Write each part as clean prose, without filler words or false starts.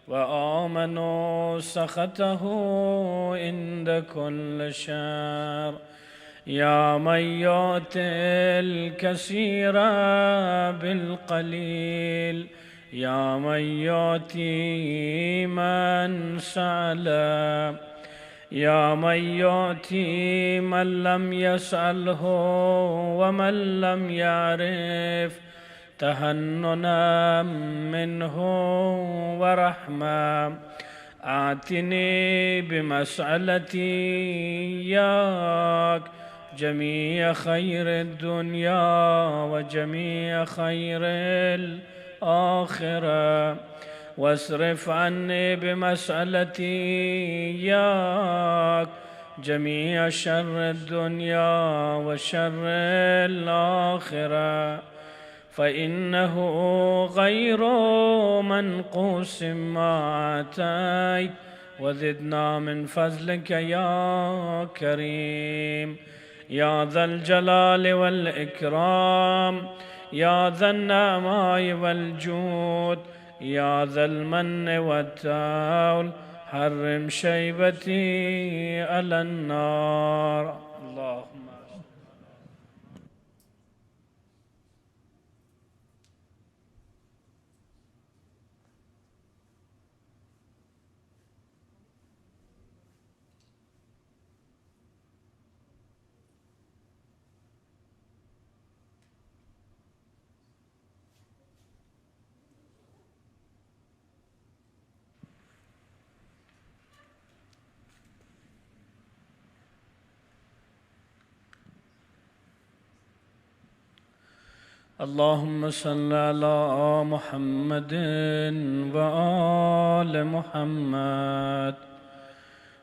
وآمنوا سخطه عند كل شر. يا من يؤتي الكثير بالقليل، يا من يؤتي من سأل، يا من يؤتي من لم يسأله ومن لم يعرف، تهننا منه ورحمة. آتني بمسألتي إياك جميع خير الدنيا وجميع خير الآخرة، واصرف عني بمسألتي إياك جميع شر الدنيا وشر الآخرة، فإنه غير منقوص ما آتيت، وزدنا من فضلك يا كريم يا ذا الجلال والإكرام، يا ذا النعماء والجود، يا ذا المن والتول. حرم شيبتي على النار. اللهم اللهم صل على محمد وآل محمد.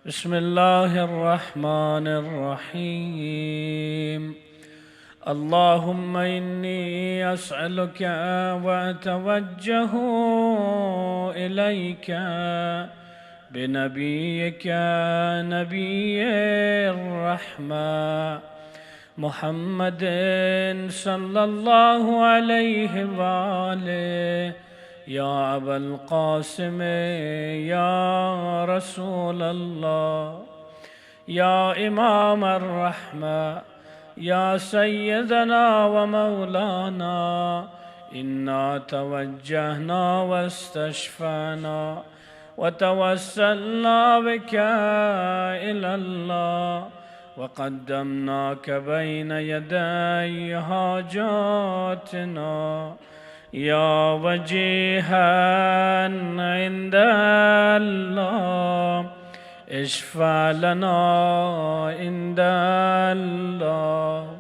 بسم الله الرحمن الرحيم. اللهم إني أسألك وأتوجه إليك بنبيك نبي الرحمة محمد صلى الله عليه وآله، يا أبا القاسم يا رسول الله، يا إمام الرحمة، يا سيدنا ومولانا، إنا توجهنا واستشفعنا وتوسلنا بك إلى الله، وقدمناك بين يدي حاجاتنا، يا وجيها عند الله، اشفع لنا عند الله.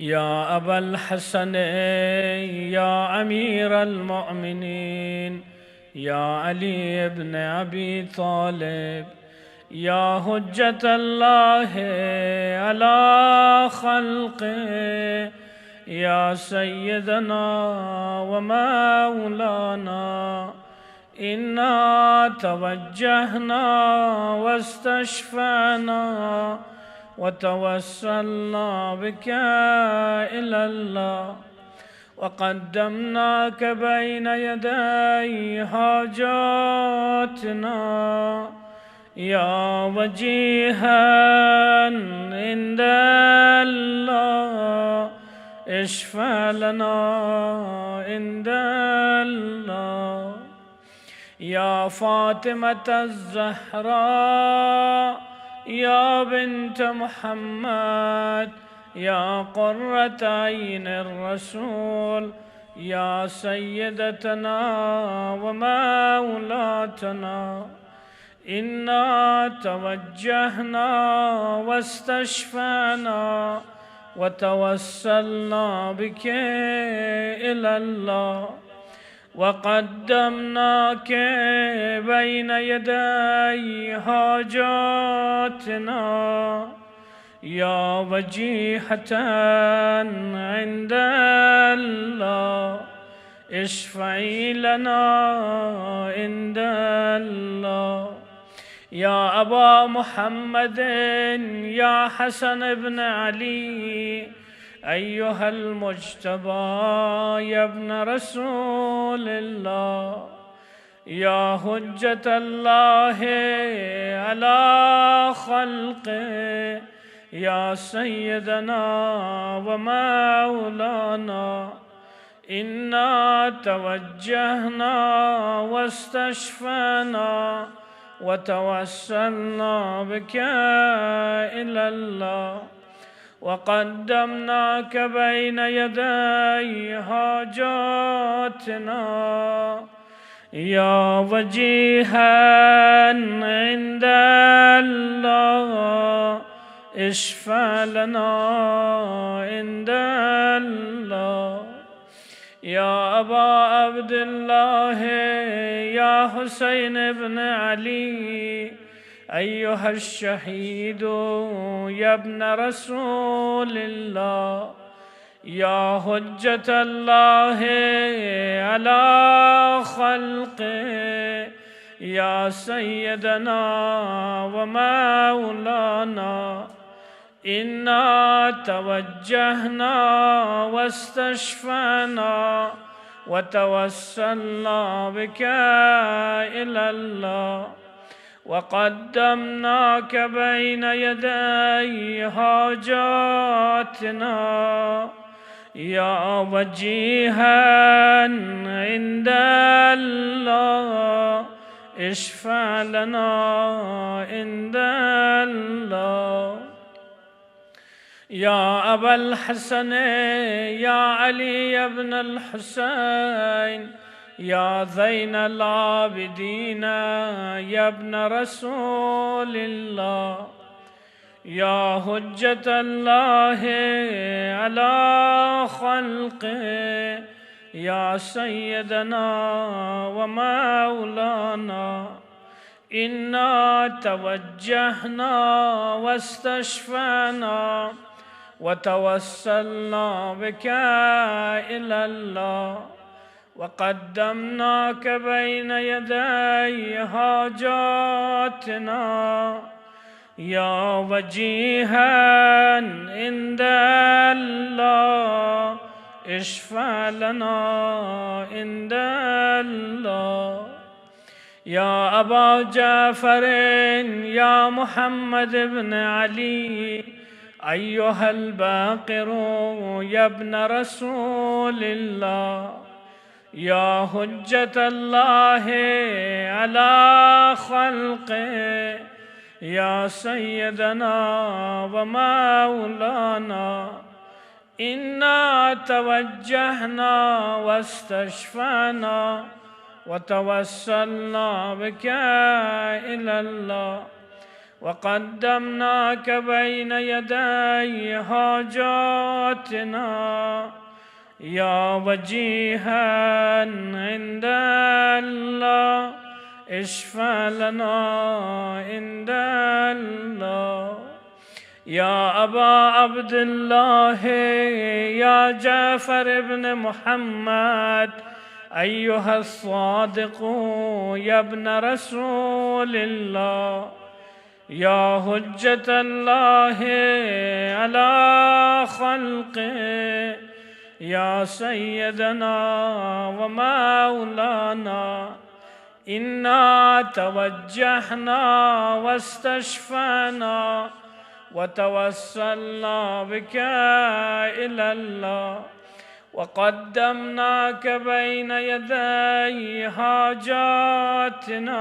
يا أبا الحسن يا أمير المؤمنين، يا علي بن أبي طالب، يا حجة الله على خلقه، يا سيدنا ومولانا، إنا توجهنا واستشفعنا وتوسلنا بك إلى الله، وقدمناك بين يدي حاجاتنا، يا وجيها عند الله، اشفع لنا عند الله. يا فاطمة الزهراء يا بنت محمد، يا قرة عين الرسول، يا سيدتنا ومولاتنا، إنا توجهنا واستشفعنا وتوسلنا بك إلى الله، وقدمناك بين يدي حاجاتنا، يا وجيهة عند الله، اشفعي لنا عند الله. يا أبا محمد يا حسن بن علي، أيها المجتبى يا ابن رسول الله، يا حجة الله على خلقه يا سيدنا ومولانا إنا توجهنا واستشفعنا وتوسلنا بك إلى الله وقدمناك بين يدي حاجاتنا يا وجيها عند الله اشفع لنا عند الله يا أبا عبد الله يا حسين بن علي أيها الشهيد يا ابن رسول الله يا حجة الله على خلقه يا سيدنا ومولانا إنا توجهنا واستشفعنا وتوسلنا بك إلى الله وقدمناك بين يدي حاجاتنا يا وجيها عند الله اشفع لنا عند الله يا أبا الحسن يا علي بن الحسين يا زين العابدين يا ابن رسول الله يا حجة الله على خلقه يا سيدنا ومولانا إنا توجهنا واستشفعنا وتوسلنا بك إلى الله وقدمناك بين يدي حاجاتنا يا وجيها عند الله اشفع لنا عند الله يا أبا جعفر يا محمد بن علي أيها الباقر يا ابن رسول الله يا حجة الله على خلقه يا سيدنا ومولانا إنا توجهنا واستشفعنا وتوسلنا بك إلى الله وقدمناك بين يدي حاجاتنا يا وجيها عند الله اشفع لنا عند الله يا أبا عبد الله يا جعفر بن محمد أيها الصادق يا ابن رسول الله يا حجة الله على خلقه يا سيدنا ومولانا إنا توجهنا واستشفعنا وتوسلنا بك إلى الله وقدمناك بين يدي حاجاتنا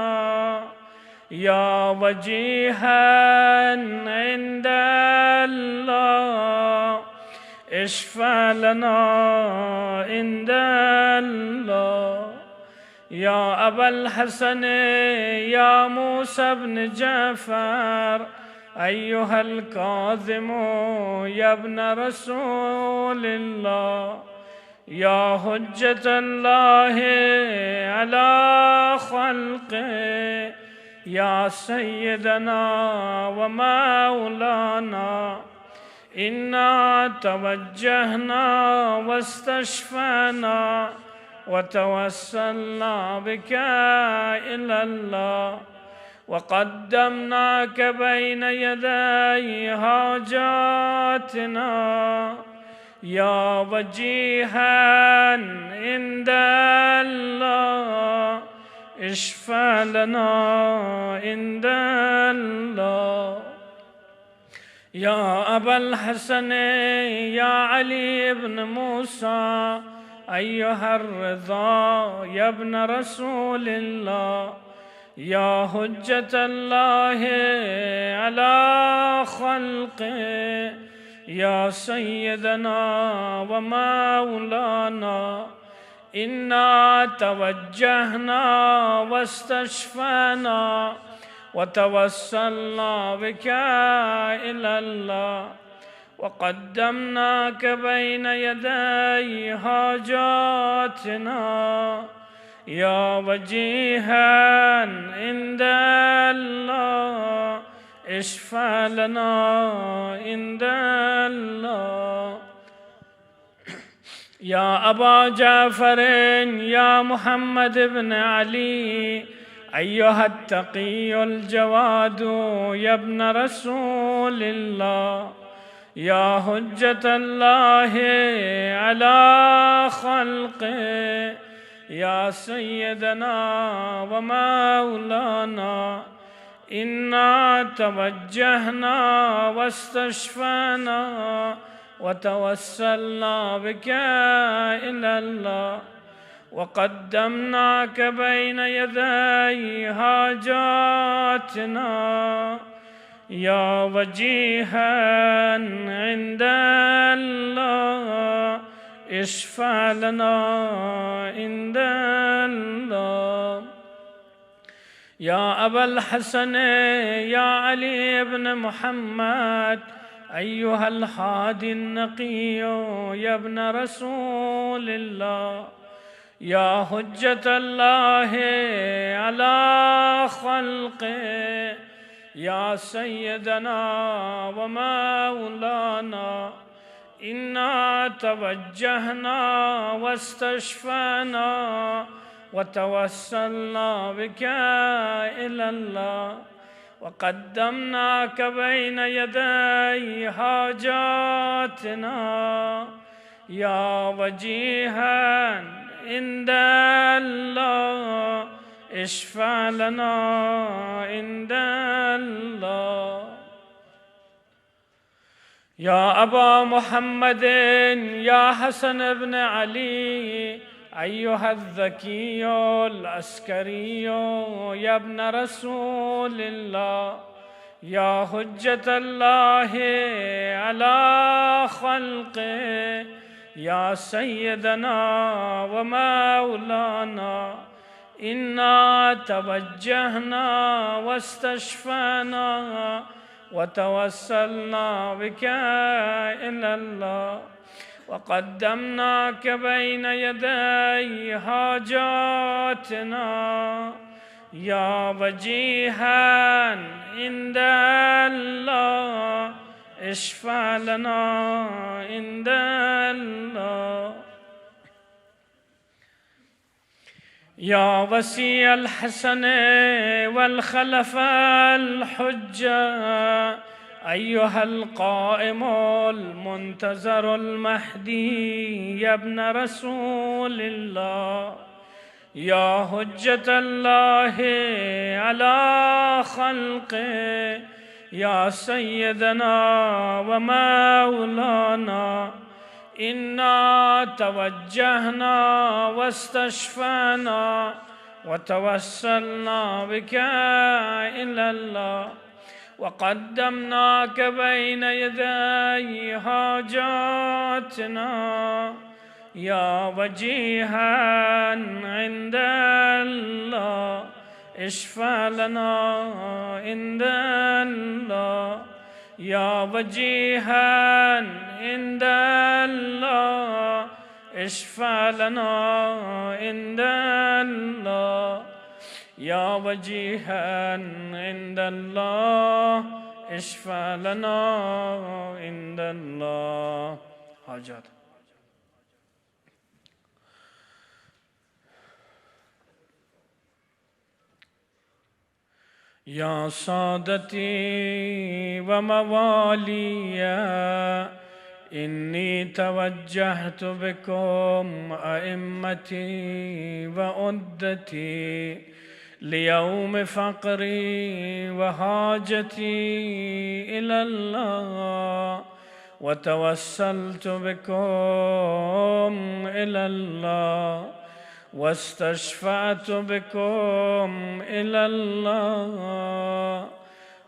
يا وجيها عند الله اشفع لنا عند الله يا أبا الحسن يا موسى بن جعفر أيها الكاظم يا ابن رسول الله يا حجة الله على خلقه يا سيدنا ومولانا إنا توجهنا واستشفعنا وتوسلنا بك إلى الله وقدمناك بين يدي حاجاتنا يا وجيها عند الله اشفع لنا عند الله. يا أبا الحسن يا علي بن موسى أيها الرضا يا ابن رسول الله، يا حجة الله على خلقه، يا سيدنا ومولانا، إنا توجهنا واستشفعنا وتوسلنا بك إلى الله، وقدمناك بين يدي حاجاتنا، يا وجيها عند الله اشفع لنا عند الله. يا أبا جعفر يا محمد بن علي أيها التقي الجواد يا ابن رسول الله، يا حجة الله على خلقه، يا سيدنا ومولانا، إنا توجهنا واستشفعنا وتوسلنا بك إلى الله، وقدمناك بين يدي حاجاتنا، يا وجيها عند الله اشفع لنا عند الله. يا أبا الحسن يا علي بن محمد أيها الحادي النقي يا ابن رسول الله، يا حجة الله على خلقه، يا سيدنا ومولانا، إنا توجهنا واستشفعنا وتوسلنا بك إلى الله، وقدمناك بين يدي حاجاتنا، يا وجيها عند الله اشفع لنا عند الله. يا أبا محمد يا حسن بن علي أيها الذكي العسكري يا ابن رسول الله، يا حجة الله على خلقه، يا سيدنا ومولانا، إنا توجهنا واستشفعنا وتوسلنا بك إلى الله، وقدمناك بين يدي حاجاتنا، يا وجيها عند الله اشفع لنا عند الله. يا وسيع الحسن والخلفاء الحجة أيها القائم المنتظر المهدي يا ابن رسول الله، يا حجة الله على خلقه، يا سيدنا ومولانا، إنا توجهنا واستشفعنا وتوسلنا بك إلى الله، وقدمناك بين يدي حاجاتنا، يا وجيها عند الله اشفع لنا عند الله، يا وجيها عند الله اشفع لنا عند الله، يا وجيها عند الله اشفع لنا عند الله. حاجات. يا سادتي وموالي إني توجهت بكم أئمتي وأدتي ليوم فقري وحاجتي إلى الله، وتوسلت بكم إلى الله، واستشفعت بكم إلى الله،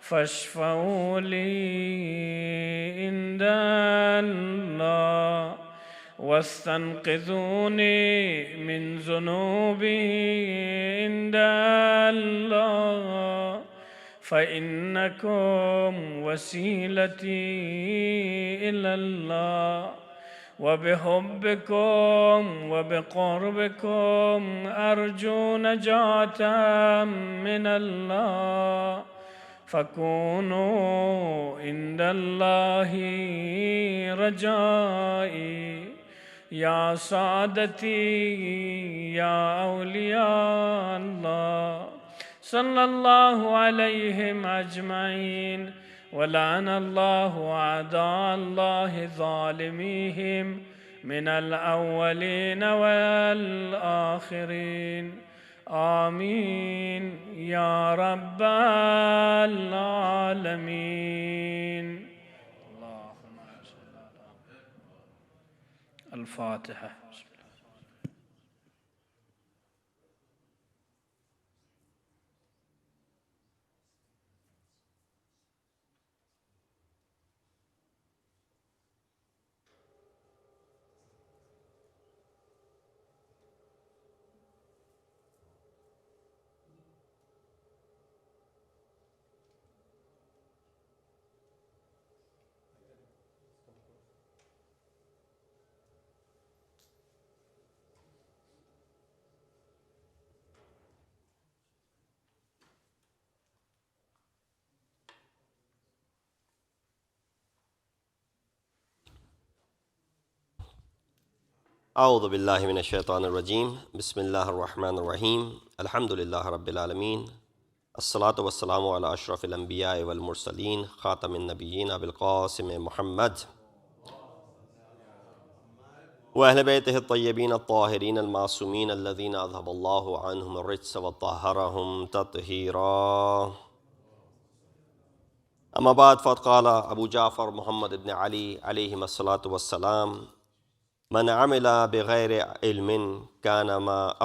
فاشفعوا لي عند الله، واستنقذوني من ذنوبي عند الله، فإنكم وسيلتي إلى الله، وبحبكم وبقربكم أرجو نجاة من الله، فكونوا عند الله رجائي يا سادتي يا أولياء الله. صلى الله عليهم أجمعين، ولعن الله أعداء الله ظالميهم من الأولين والآخرين. آمين يا رب العالمين. اللهم صل على الفاتحة. أعوذ بالله من الشيطان الرجيم. بسم الله الرحمن الرحيم. الحمد لله رب العالمين. الصلاة والسلام على أشرف الأنبياء والمرسلين خاتم النبيين بالقاسم محمد وأهل بيته الطيبين الطاهرين المعصومين الذين أذهب الله عنهم الرجس وطهرهم تطهيرا. أما بعد، فقد قال أبو جعفر محمد بن علي عليهما الصلاة والسلام: من عمل بغير علم كان ما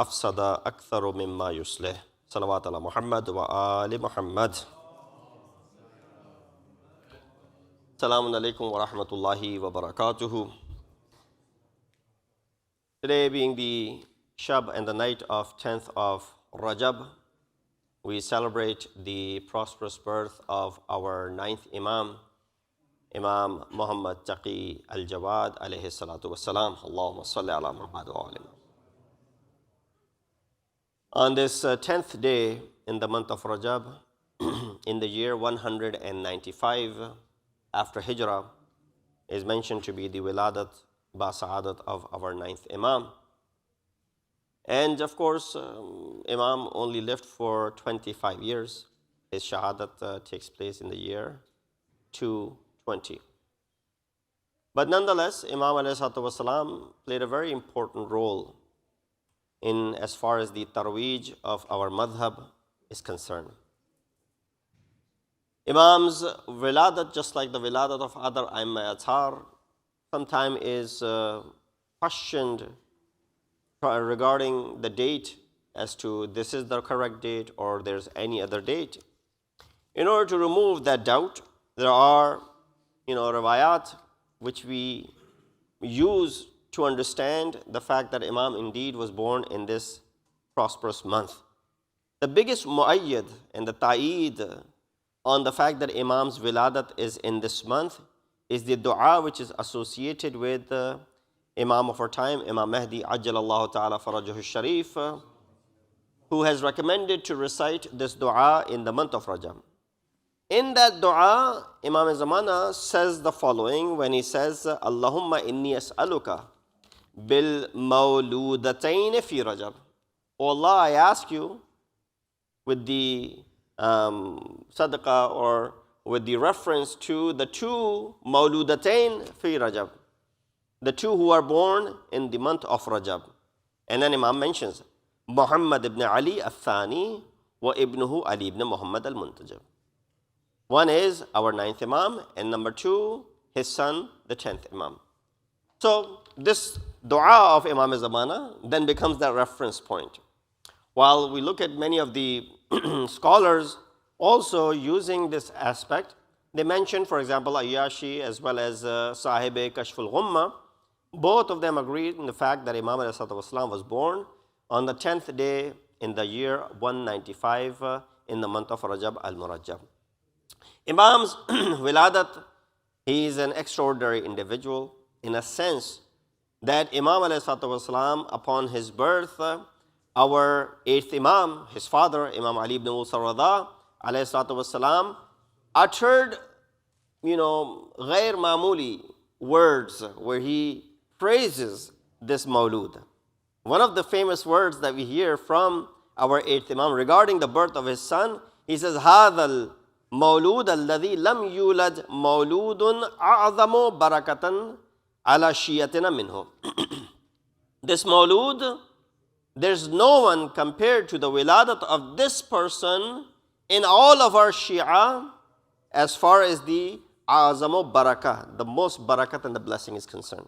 أفسد أكثر مما يصلح. صلوات على محمد وآل محمد. Assalamu alaikum wa rahmatullahi wa barakatuhu. Today being the Shab and the night of 10th of Rajab, we celebrate the prosperous birth of our ninth Imam, Imam Muhammad Taqi al-Jawad alayhi salatu wassalam. Allahumma salli ala Muhammad wa alim. On this 10th day in the month of Rajab, in the year 195 after Hijrah, is mentioned to be the Wiladat Basa'adat of our ninth Imam. And of course, Imam only lived for 25 years. His Shahadat takes place in the year 220. But nonetheless, Imam ﷺ played a very important role in as far as the tarweej of our madhab is concerned. Imam's Wiladat, just like the Wiladat of other Aimma Athar, sometimes is questioned regarding the date as to this is the correct date or there's any other date. In order to remove that doubt, there are riwayat which we use to understand the fact that Imam indeed was born in this prosperous month. The biggest mu'ayyad and the ta'eed on the fact that Imam's Wiladat is in this month is the dua which is associated with the Imam of our time, Imam Mahdi Ajjalallahu Ta'ala Farajahu Sharif, who has recommended to recite this dua in the month of Rajab. In that dua, Imam Zamana says the following when he says, Allahumma inni as'aluka bil mawludatayn fi Rajab. O Allah, I ask you with the sadaqah or with the reference to the two Mauludatain fi Rajab, the two who are born in the month of Rajab. And then Imam mentions Muhammad ibn Ali al-Thani wa ibnuhu Ali ibn Muhammad al-Muntajab. One is our 9th Imam, and number 2, his son, the 10th Imam. So this dua of Imam Zamana then becomes that reference point. While we look at many of the scholars also using this aspect, they mention, for example, Ayyashi as well as Sahib-e Kashful Ghumma, both of them agreed in the fact that Imam ﷺ was born on the 10th day in the year 195 in the month of Rajab al-Murajjab. Imam's Wiladat, he is an extraordinary individual in a sense that Imam ﷺ, upon his birth, our 8th Imam, his father, Imam Ali ibn Musa Rada ﷺ, uttered, ghair mamuli words where he praises this Maulud. One of the famous words that we hear from our 8th Imam regarding the birth of his son, he says, هَذَا الْمَوْلُودَ الَّذِي لَمْ يُولَدْ مَوْلُودٌ أَعْظَمُ بَرَكَةً عَلَى شِيَّتِنَا مِنْهُ. This Maulud, there's no one compared to the Wiladat of this person in all of our Shia as far as the A'zamu Barakah, the most barakat and the blessing is concerned.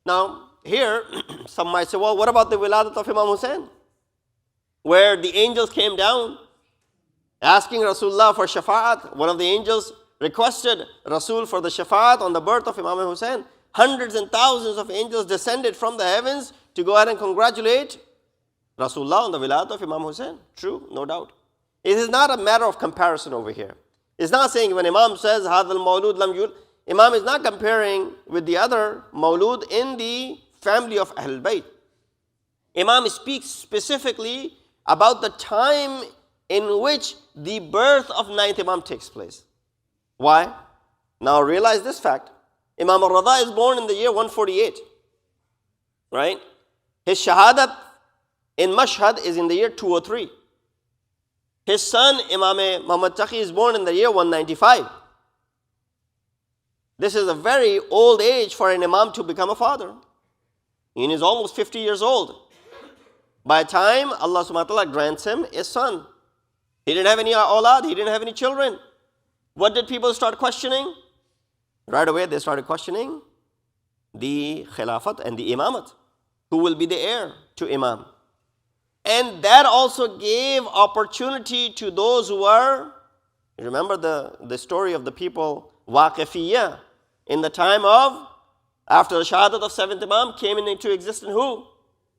Now, here, some might say, well, what about the Wiladat of Imam Hussein? Where the angels came down asking Rasulullah for shafa'at. One of the angels requested Rasul for the shafa'at on the birth of Imam Hussein. Hundreds and thousands of angels descended from the heavens to go ahead and congratulate Rasulullah on the Wiladat of Imam Hussein. True, no doubt. It is not a matter of comparison over here. It's not saying when Imam says, هَذَا الْمَوْلُودْ لَمْ يُولَدْ, Imam is not comparing with the other Maulud in the family of Ahlul Bayt. Imam speaks specifically about the time in which the birth of 9th Imam takes place. Why? Now realize this fact. Imam al-Rada is born in the year 148. Right? His shahadat in Mashhad is in the year 203. His son, Imam Muhammad Taqi, is born in the year 195. This is a very old age for an Imam to become a father. He is almost 50 years old. By the time Allah subhanahu wa ta'ala grants him a son. He didn't have any awlad, he didn't have any children. What did people start questioning? Right away they started questioning the Khilafat and the Imamat. Who will be the heir to Imam? And that also gave opportunity to those who are, remember the story of the people, Waqifiyya, in the time of, after the Shahadat of 7th Imam came into existence who?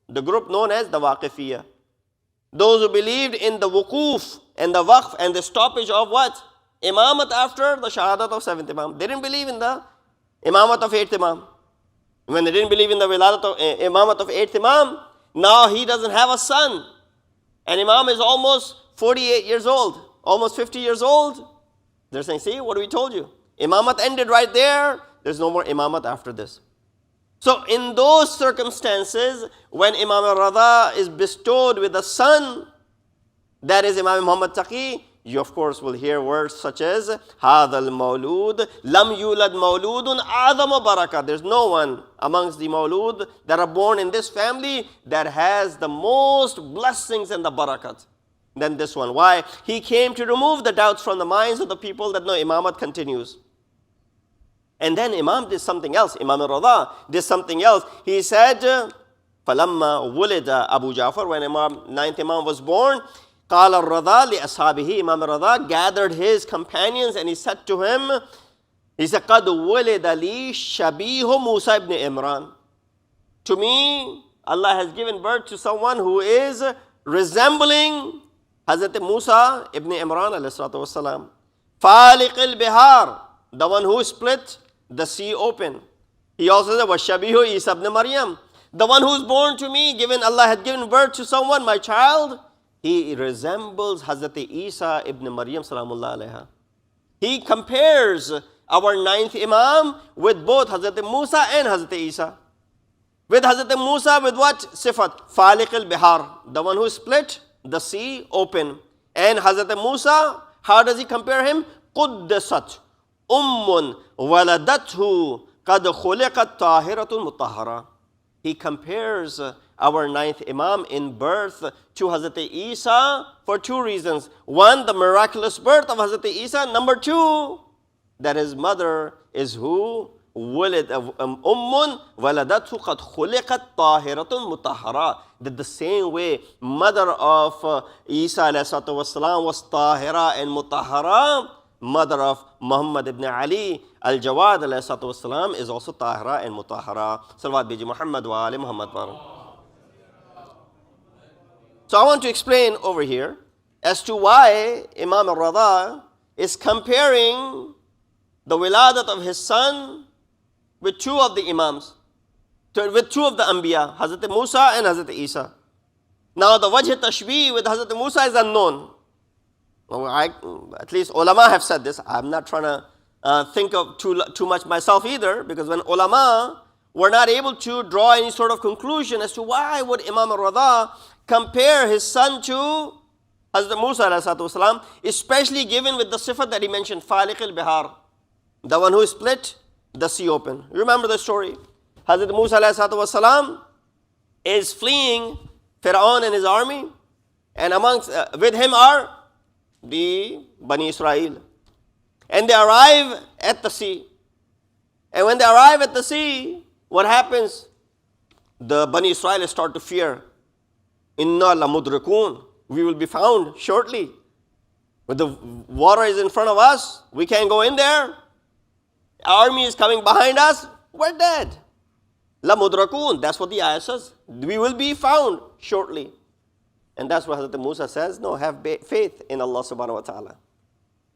The group known as the Waqifiyya. Those who believed in the Wuquf and the Waqf and the stoppage of what? Imamat after the Shahadat of 7th Imam. They didn't believe in the Imamat of 8th Imam. When they didn't believe in the Wiladat of Imamat of 8th Imam, now he doesn't have a son. And Imam is almost 48 years old, almost 50 years old. They're saying, see, what we told you. Imamat ended right there. There's no more Imamat after this. So in those circumstances, when Imam al-Rada is bestowed with a son, that is Imam Muhammad Taqi, you of course will hear words such as هَذَا الْمَوْلُودِ لَمْ يُولَدْ مَوْلُودٌ أَعْظَمَ بَرَكَةً. There's no one amongst the Maulud that are born in this family that has the most blessings and the barakat than this one. Why? He came to remove the doubts from the minds of the people that no, Imamat continues. And then Imam did something else. Imam al-Rada did something else. He said, فَلَمَّا وُلِدَ Abu Ja'far, when Imam, 9th Imam was born, قال الرضا لأصحابه, Imam al-Rada gathered his companions and he said to him, he said, قَدْ وُلِدَ لِي شَبِيهُ مُوسَى ibn Imran. To me, Allah has given birth to someone who is resembling Hazrat Musa ibn Imran alayhi salatu wasalam. فَالِقِ الْبِهَارِ, the one who split the sea open. He also said, وَالشَّبِيهُ Isa ibn Maryam, the one who is born to me, given Allah had given birth to someone, my child, he resembles Hazrat Isa ibn Maryam salamullah alayha. He compares our 9th Imam with both Hazrat Musa and Hazrat Isa. With Hazrat Musa with what? Sifat, Faliq al-Bihar, the one who split the sea open. And Hazrat Musa, how does he compare him? قدست أم ولدته قد خلقت طاهرة مطهرة. He compares our ninth Imam in birth to Hazrat Isa for two reasons. One, the miraculous birth of Hazrat Isa. Number two, that his mother is who? أم ولدته قد خلقت طاهرة مطهرة. That the same way mother of Isa ﷺ was tahira and mutahara, mother of Muhammad ibn Ali al-Jawad ﷺ is also tahira and mutahara. Salawat biji Muhammad wa ali Muhammad. So I want to explain over here as to why Imam al-Rada is comparing the wiladat of his son with two of the Imams, with two of the Anbiya, Hazrat Musa and Hazrat Isa. Now the wajh tashbih with Hazrat Musa is unknown. At least ulama have said this. I'm not trying to think of too much myself either, because when ulama were not able to draw any sort of conclusion as to why would Imam al-Rada compare his son to Hazrat Musa ﷺ, especially given with the sifat that he mentioned, Faliq al-Bihar, the one who split the sea open. Remember the story? Hazrat Musa ﷺ is fleeing Fir'aun and his army, and amongst with him are the Bani Israel. And they arrive at the sea. And when they arrive at the sea, what happens? The Bani Israel start to fear. Inna lamudrikun. We will be found shortly. But the water is in front of us. We can't go in there. Army is coming behind us. We're dead. Lamudrakun. That's what the ayah says. We will be found shortly. And that's what Hazrat Musa says. No, have faith in Allah subhanahu wa ta'ala.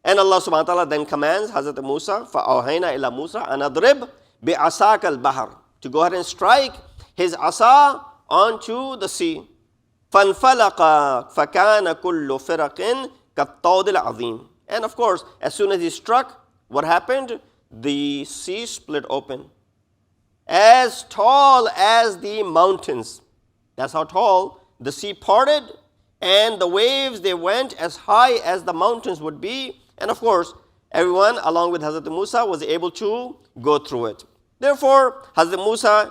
And Allah subhanahu wa ta'ala then commands Hazrat Musa, فَأَوْهَيْنَا إِلَى مُوسَى أَنْ أَضْرِبْ بِعَصَاكَ الْبَحْرِ, to go ahead and strike his asa onto the sea. فَانْفَلَقَ فَكَانَ كُلُّ فِرَقٍ كَالطَّوْدِ الْعَظِيمِ. And of course, as soon as he struck, what happened? The sea split open. As tall as the mountains. That's how tall the sea parted, and the waves, they went as high as the mountains would be. And of course, everyone along with Hazrat Musa was able to go through it. Therefore, Hazrat Musa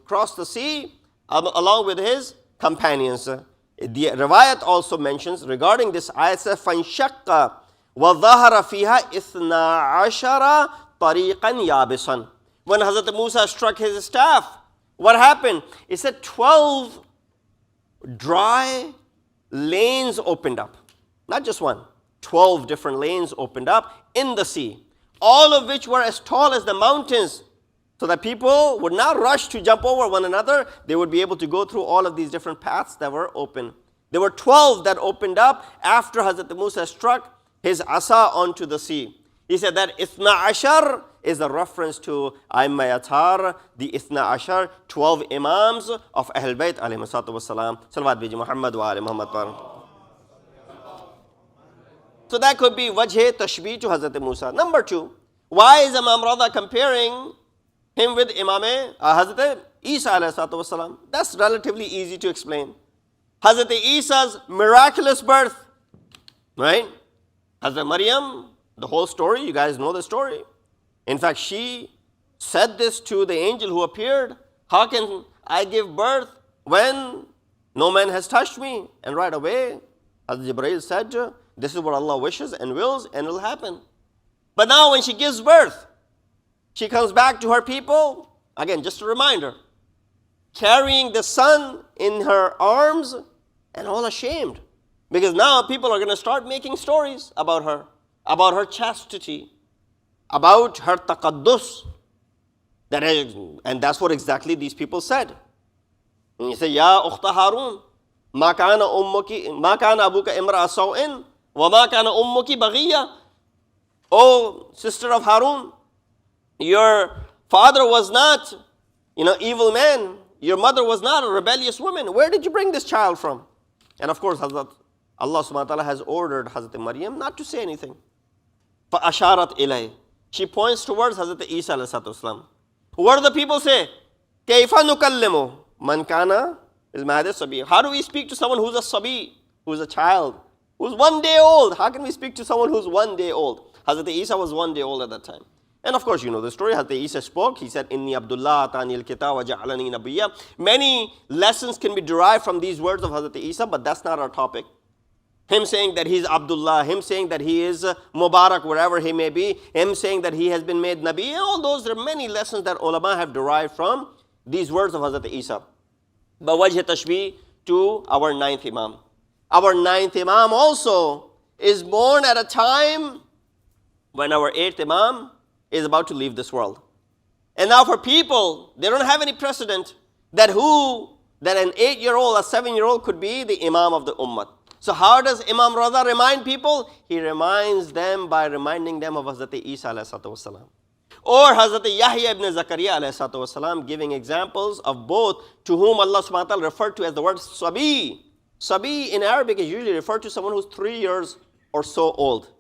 crossed the sea along with his companions. The riwayat also mentions regarding this ayat, فَانْشَقَّ وَظَهَرَ فِيهَا إِثْنَا عَشَرَ طَرِيقًا يَابِسًا. When Hazrat Musa struck his staff, what happened? It said 12 dry lanes opened up. Not just one. 12 different lanes opened up in the sea. All of which were as tall as the mountains. So that people would not rush to jump over one another. They would be able to go through all of these different paths that were open. There were 12 that opened up after Hazrat Musa struck his asa onto the sea. He said that Ithna Ashar is a reference to Aimmayatar, the Ithna Ashar, 12 Imams of Ahl Bayt alayhi salatu wassalam. Salawat biji Muhammad wa ali Muhammad. So that could be wajh tashbih to Hazrat Musa. Number two, why is Imam Rada comparing him with Hazrat Isa alayhi salatu wassalam? That's relatively easy to explain. Hazrat Isa's miraculous birth, right? Hazrat Maryam, the whole story, you guys know the story. In fact, she said this to the angel who appeared. How can I give birth when no man has touched me? And right away, Hazrat Jibreel said, this is what Allah wishes and wills, and it will happen. But now when she gives birth, she comes back to her people. Again, just a reminder, carrying the son in her arms and all ashamed. Because now people are going to start making stories about her chastity, about her taqaddus. And that's what exactly these people said. And you say, Ya ukhta Harun, ma kana abuka imra'a saw'in, wa ma kana ummuki baghiya. Oh, sister of Harun, your father was not, evil man. Your mother was not a rebellious woman. Where did you bring this child from? And of course, Allah subhanahu wa ta'ala has ordered Hazrat Maryam not to say anything. فَأَشَارَتْ إِلَيْهِ. She points towards Hazrat Isa alayhi salatu wasalam. What do the people say? كَيْفَ نُكَلِّمُ مَنْ كَانَ الْمَهْدِ الصَّبِيٌّ. How do we speak to someone who's a sabi, who's a child, who's 1 day old? How can we speak to someone who's 1 day old? Hazrat Isa was 1 day old at that time. And of course, you know the story. Hazrat Isa spoke. He said, Inni Abdullah atani al-kitab wa ja'alani nabiyya. Many lessons can be derived from these words of Hazrat Isa, but that's not our topic. Him saying that he's Abdullah, him saying that he is Mubarak, wherever he may be, him saying that he has been made Nabi, all those, there are many lessons that ulama have derived from these words of Hazrat Isa. But wajh tashbih to our 9th Imam. Our 9th Imam also is born at a time when our 8th Imam is about to leave this world. And now for people, they don't have any precedent that an 8-year-old, a 7-year-old could be the Imam of the Ummah. So how does Imam Rada remind people? He reminds them by reminding them of Hazrat Isa alayhi salam. Or Hazrat Yahya ibn Zakaria alayhi salam, giving examples of both, to whom Allah subhanahu wa ta'ala referred to as the word Sabi. Sabi in Arabic is usually referred to someone who's 3 years or so old.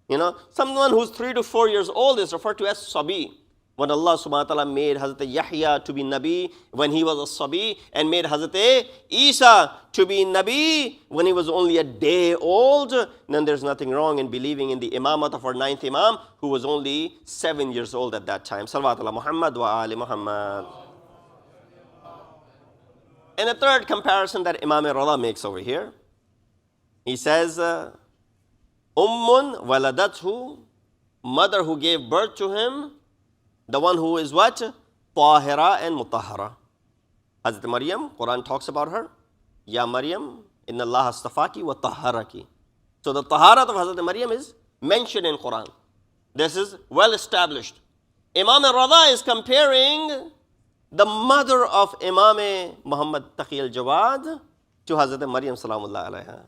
You know, someone who's 3 to 4 years old is referred to as Sabi. When Allah subhanahu wa ta'ala made Hazrat Yahya to be Nabi when he was a Sabi, and made Hazrat Isa to be Nabi when he was only a day old, then there's nothing wrong in believing in the Imamat of our 9th Imam, who was only 7 years old at that time. Salawat ala Muhammad wa ali Muhammad. And a third comparison that Imam Rada makes over here, he says, Ummun waladathu, mother who gave birth to him, the one who is what? Tahira and Mutahara. Hazrat Maryam, Quran talks about her. Ya Maryam, inna Allah astafaki wa taharaki. So the taharat of Hazrat Maryam is mentioned in Quran. This is well established. Imam Rada is comparing the mother of Imam Muhammad Taqi al-Jawad to Hazrat Maryam salamullah alayha.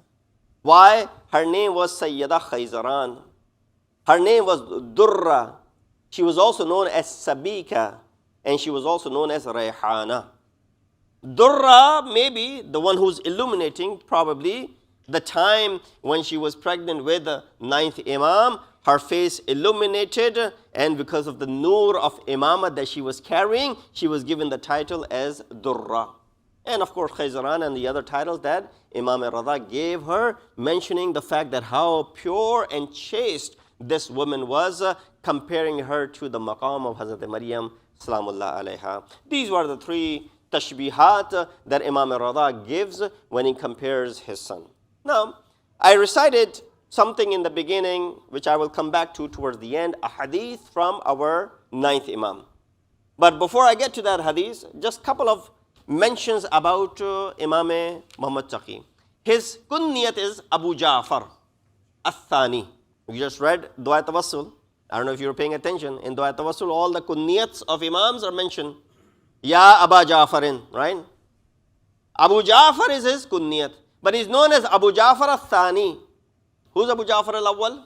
Why? Her name was Sayyida Khayzaran. Her name was Durra. She was also known as Sabika, and she was also known as Rayhana. Durra may be the one who's illuminating probably the time when she was pregnant with the 9th Imam. Her face illuminated, and because of the nur of Imamah that she was carrying, she was given the title as Durra. And of course Khayzaran and the other titles that Imam Rada gave her, mentioning the fact that how pure and chaste this woman was, comparing her to the maqam of Hazrat Maryam salamullah alayha. These were the 3 tashbihat that Imam Rada gives when he compares his son. Now, I recited something in the beginning, which I will come back to towards the end, a hadith from our 9th Imam. But before I get to that hadith, just a couple of mentions about Imam Muhammad Taqi. His kunyat is Abu Ja'far al-Thani. We just read Dua Tawassul. I don't know if you were paying attention. In Dua Tawassul, all the kunyats of Imams are mentioned. Ya Aba Ja'farin, right? Abu Ja'far is his kunyat. But he's known as Abu Ja'far al-Thani. Who's Abu Ja'far al-Awwal?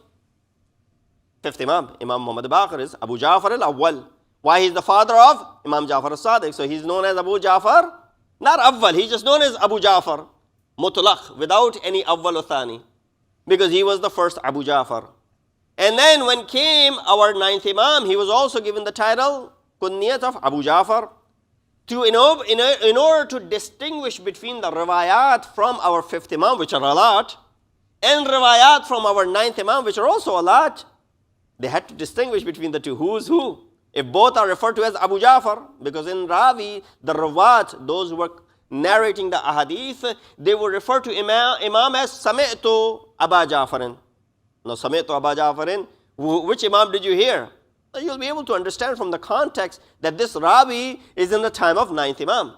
5th Imam. Imam Muhammad Baqir is Abu Ja'far al-Awwal. Why? He's the father of Imam Ja'far al-Sadiq. So he's known as Abu Ja'far, not Awwal. He's just known as Abu Ja'far, mutlaq, without any Awwal or Thani, because he was the first Abu Ja'far. And then when came our 9th Imam, he was also given the title, kunyat of Abu Ja'far, in order to distinguish between the riwayat from our 5th Imam, which are a lot, and riwayat from our 9th Imam, which are also a lot. They had to distinguish between the two. Who's who? If both are referred to as Abu Ja'far, because in Ravi, the rawat, those who were narrating the ahadith, they would refer to Imam as Sami'tu Aba Ja'farin. Now, Sami'tu Aba Ja'farin, which Imam did you hear? You'll be able to understand from the context that this Ravi is in the time of 9th Imam.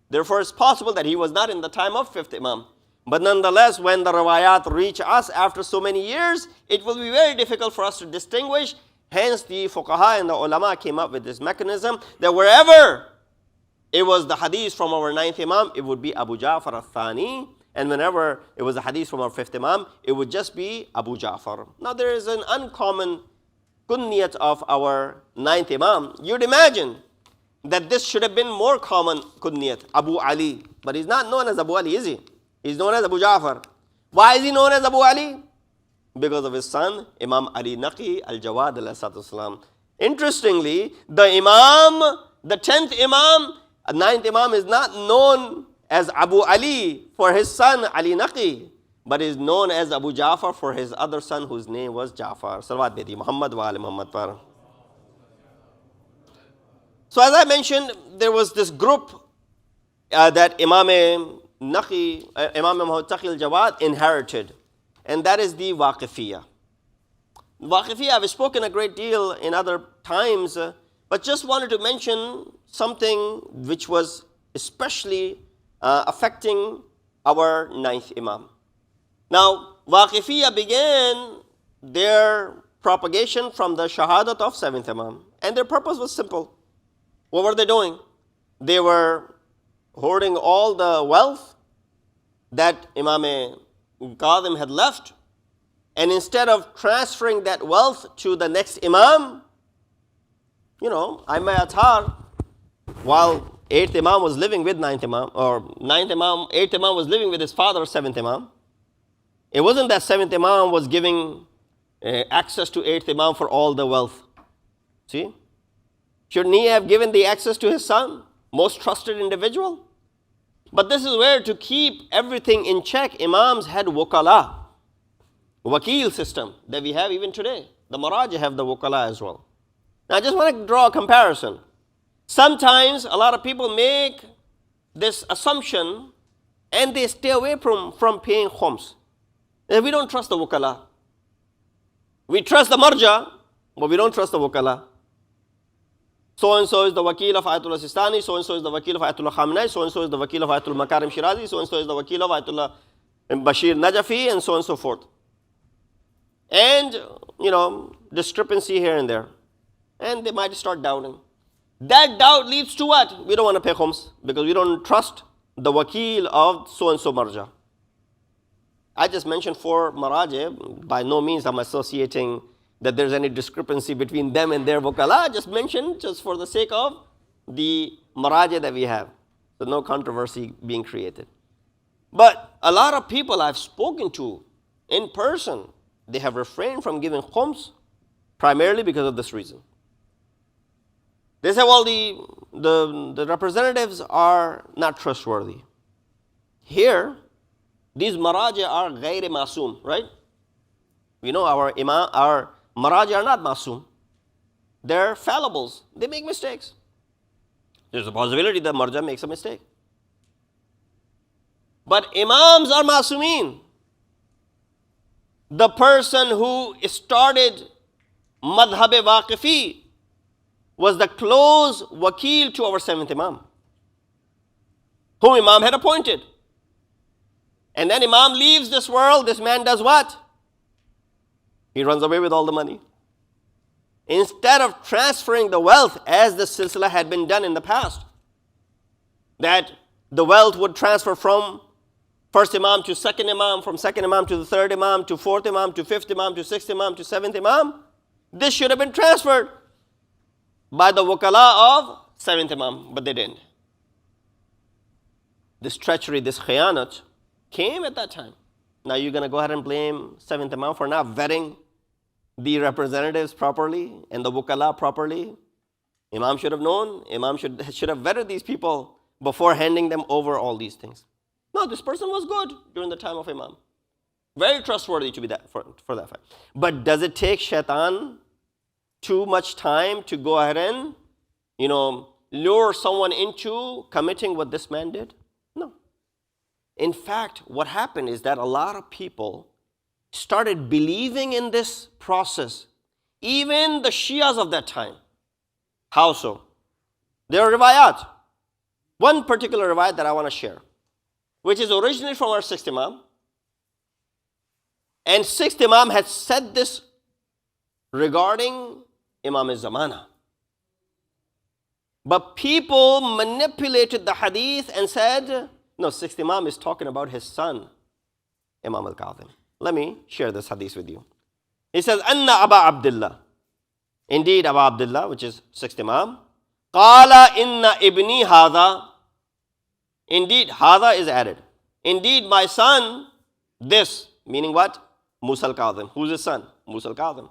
Therefore, it's possible that he was not in the time of 5th Imam. But nonetheless, when the riwayat reach us after so many years, it will be very difficult for us to distinguish. Hence, the fuqaha and the ulama came up with this mechanism that wherever it was the hadith from our 9th Imam, it would be Abu Ja'far al-Thani. And whenever it was a hadith from our 5th Imam, it would just be Abu Ja'far. Now, there is an uncommon kunyat of our 9th Imam. You'd imagine that this should have been more common kunyat, Abu Ali. But he's not known as Abu Ali, is he? He's known as Abu Ja'far. Why is he known as Abu Ali? Because of his son, Imam Ali Naqi al-Jawad alayhi. Interestingly, the Imam, the 10th Imam, 9th Imam is not known as Abu Ali for his son Ali Naqi, but is known as Abu Ja'far for his other son whose name was Ja'far. Salawat beti Muhammad wa ali Muhammad par. So as I mentioned, there was this group that Imam Taqi al-Jawad inherited, and that is the Waqifiyya. Waqifiyya, I've spoken a great deal in other times, but just wanted to mention something which was especially affecting our ninth Imam. Now, Waqifiyya began their propagation from the Shahadat of seventh Imam, and their purpose was simple. What were they doing? They were hoarding all the wealth that Imam Qadim had left, and instead of transferring that wealth to the next Imam, Aimma Athar, while 8th Imam was living with 9th Imam, or 9th Imam, 8th Imam was living with his father, 7th Imam. It wasn't that 7th Imam was giving access to 8th Imam for all the wealth. See? Shouldn't he have given the access to his son, most trusted individual? But this is where, to keep everything in check, Imams had wukala, wakil system that we have even today. The Maraja have the wukala as well. Now I just want to draw a comparison. Sometimes a lot of people make this assumption and they stay away from paying khums. We don't trust the wukala. We trust the marja, but we don't trust the wukala. So-and-so is the wakil of Ayatollah Sistani, so-and-so is the wakil of Ayatollah Khamenei, so-and-so is the wakil of Ayatollah Makarim Shirazi, so-and-so is the wakil of Ayatollah Bashir Najafi, and so on and so forth. And, discrepancy here and there. And they might start doubting. That doubt leads to what? We don't want to pay khums because we don't trust the wakil of so-and-so marja. I just mentioned 4 maraje. By no means I'm associating that there's any discrepancy between them and their wukala. I just mentioned just for the sake of the maraje that we have. So no controversy being created. But a lot of people I've spoken to in person, they have refrained from giving khums primarily because of this reason. They say, well, the representatives are not trustworthy. Here, these maraja are ghair masoom, right? We know our maraja are not masoom. They're fallibles. They make mistakes. There's a possibility that marja makes a mistake. But imams are masoomin. The person who started madhab-e waqifi was the close wakil to our 7th Imam, whom Imam had appointed. And then Imam leaves this world, this man does what? He runs away with all the money. Instead of transferring the wealth as the silsila had been done in the past, that the wealth would transfer from first Imam to second Imam, from second Imam to the third Imam, to fourth Imam, to fifth Imam, to sixth Imam, to seventh Imam, this should have been transferred by the wukala of 7th Imam, but they didn't. This treachery, this khiyanat came at that time. Now you're going to go ahead and blame 7th Imam for not vetting the representatives properly and the wukala properly. Imam should have known. Imam should have vetted these people before handing them over all these things. No, this person was good during the time of Imam. Very trustworthy to be that for that fact. But does it take shaitan too much time to go ahead and, lure someone into committing what this man did? No. In fact, what happened is that a lot of people started believing in this process, even the Shias of that time. How so? There are riwayat. One particular riwayat that I want to share, which is originally from our 6th Imam. And 6th Imam had said this regarding Imam al-Zamana. But people manipulated the hadith and said, no, 6th Imam is talking about his son, Imam al-Qadim. Let me share this hadith with you. He says, Anna Aba Abdullah. Indeed, Aba Abdullah, which is 6th Imam, Qala inna ibni hadha. Indeed, hadha is added. Indeed, my son, this, meaning what? Musa al-Qadim. Who's his son? Musa al-Qadim.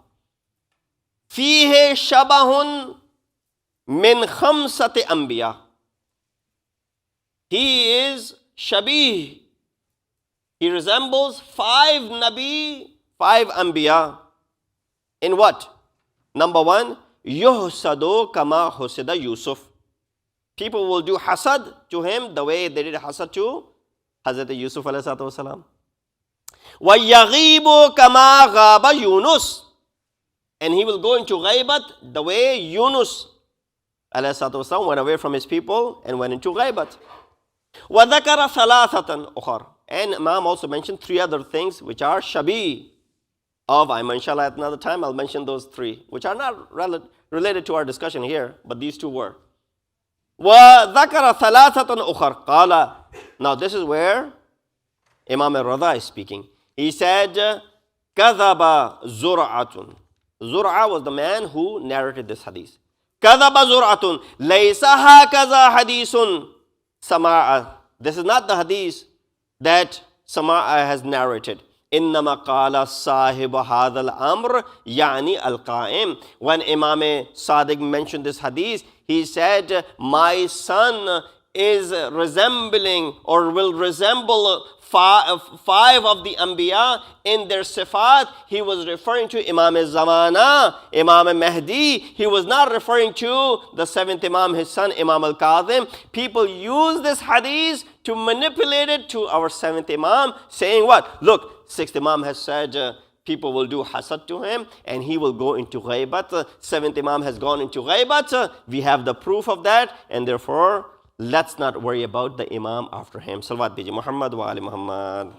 Fihe shabahun min khamsati anbiya. He is shabih. He resembles 5 Nabi, 5 Anbiya. In what? Number 1, yuhsadu kama husida Yusuf. People will do hasad to him the way they did hasad to Hazrat Yusuf alayhi salatu wasalam. Wa yaghibu kama ghaba Yunus. And he will go into ghaibat the way Yunus alayhi salatu wasalam went away from his people and went into ghaibat. Wa dhakara thalathatan ukhar. And Imam also mentioned 3 other things which are shabi of, inshallah at another time I'll mention those 3, which are not related to our discussion here, but these 2 were. وَذَكَرَ ثَلَاثَةً أُخَرَ قَالَ. Now this is where Imam al-Radha is speaking. He said, كَذَبَ زُرْعَةٌ. Zur'a was the man who narrated this hadith. كَذَبَ زُرْعَةٌ لَيْسَ هَكَذَا حَدِيثٌ سَمَاعَ. This is not the hadith that Sama'a has narrated. إِنَّمَا قَالَ صَاحِبُ هَذَا الْأَمْرِ يعني الْقَائِمِ. When Imam Sadiq mentioned this hadith, he said, my son is resembling or will resemble 5 of the Anbiya in their sifat. He was referring to Imam al-Zamana, Imam al-Mahdi. He was not referring to the 7th Imam, his son, Imam al-Kazim. People use this hadith to manipulate it to our 7th Imam, saying what? Look, 6th Imam has said, people will do hasad to him and he will go into ghaibat. 7th Imam has gone into ghaibat. We have the proof of that, and therefore let's not worry about the Imam after him. Salawat biji Muhammad wa ali Muhammad.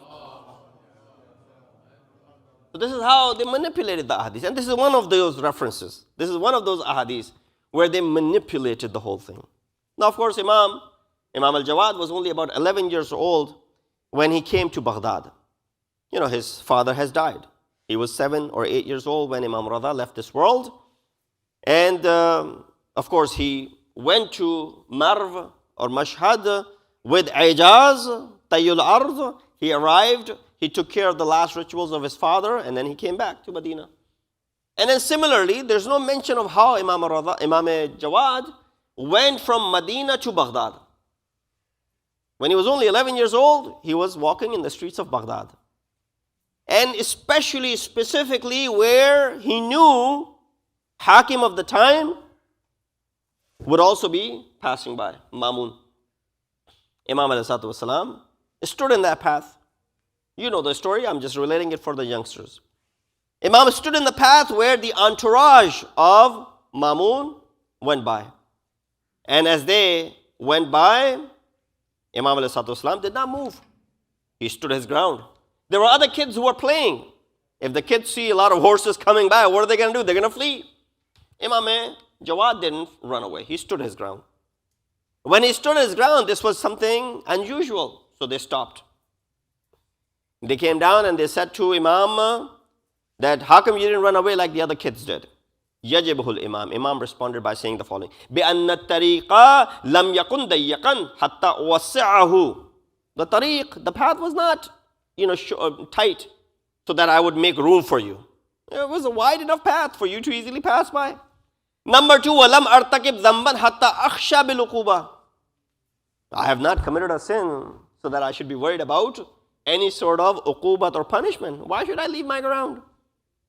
So this is how they manipulated the ahadith. And this is one of those references. This is one of those ahadith where they manipulated the whole thing. Now of course Imam al-Jawad was only about 11 years old when he came to Baghdad. You know, his father has died. He was 7 or 8 years old when Imam Radha left this world. And of course he went to Marv or Mashhad with Ijaz, Tayyul Ard. He arrived, he took care of the last rituals of his father, and then he came back to Medina. And then similarly, there's no mention of how Imam Jawad went from Medina to Baghdad. When he was only 11 years old, he was walking in the streets of Baghdad. And specifically where he knew Hakim of the time would also be passing by, Mamun. Imam ﷺ stood in that path. You know the story, I'm just relating it for the youngsters. Imam stood in the path where the entourage of Mamun went by. And as they went by, Imam ﷺ did not move. He stood his ground. There were other kids who were playing. If the kids see a lot of horses coming by, what are they going to do? They're going to flee. Imam Jawad didn't run away. He stood his ground. When he stood his ground, this was something unusual. So they stopped. They came down and they said to Imam that, how come you didn't run away like the other kids did? Yajibahul Imam. Imam responded by saying the following. بِأَنَّ الطَّرِيقَ لَمْ يَكُنْ دَيَّقًا حَتَّى أُوَسِّعَهُ. The tariq, the path was not, tight so that I would make room for you. It was a wide enough path for you to easily pass by. Number 2, وَلَمْ أَرْتَكِبْ ذَنْبًا حَتَّى أَخْشَى بِالْعُقُوبَةِ. I have not committed a sin so that I should be worried about any sort of uqubat or punishment. Why should I leave my ground?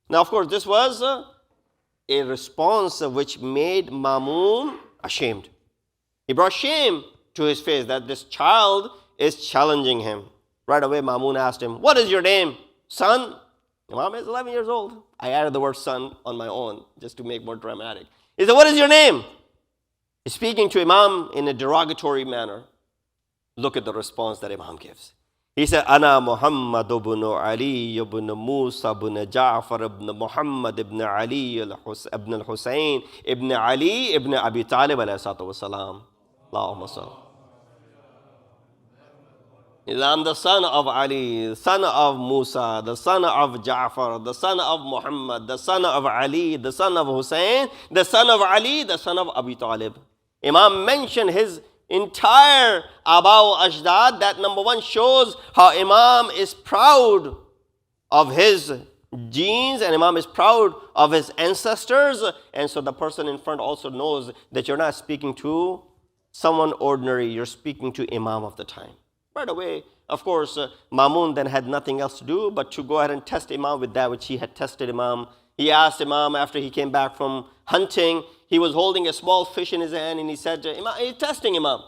Now, of course, this was a response which made Mamun ashamed. He brought shame to his face that this child is challenging him. Right away, Mamun asked him, what is your name? Son? Imam is 11 years old. I added the word son on my own just to make more dramatic. He said, what is your name? He's speaking to Imam in a derogatory manner. Look at the response that Imam gives. He said, Ana Muhammad ibn Ali ibn Musa ibn Ja'far ibn Muhammad ibn Ali ibn al-Husayn ibn Ali ibn Abi Talib alayhi salatu wasalam. Allahumma salli. I'm the son of Ali, the son of Musa, the son of Ja'far, the son of Muhammad, the son of Ali, the son of Hussein, the son of Ali, the son of Abi Talib. Imam mentioned his entire Aba wa Ajdad. That number 1 shows how Imam is proud of his genes and Imam is proud of his ancestors. And so the person in front also knows that you're not speaking to someone ordinary, you're speaking to Imam of the time. Right away, Of course, Mamun then had nothing else to do but to go ahead and test Imam with that which he had tested Imam. He asked Imam after he came back from hunting, he was holding a small fish in his hand, and he said, Imam, he's testing Imam.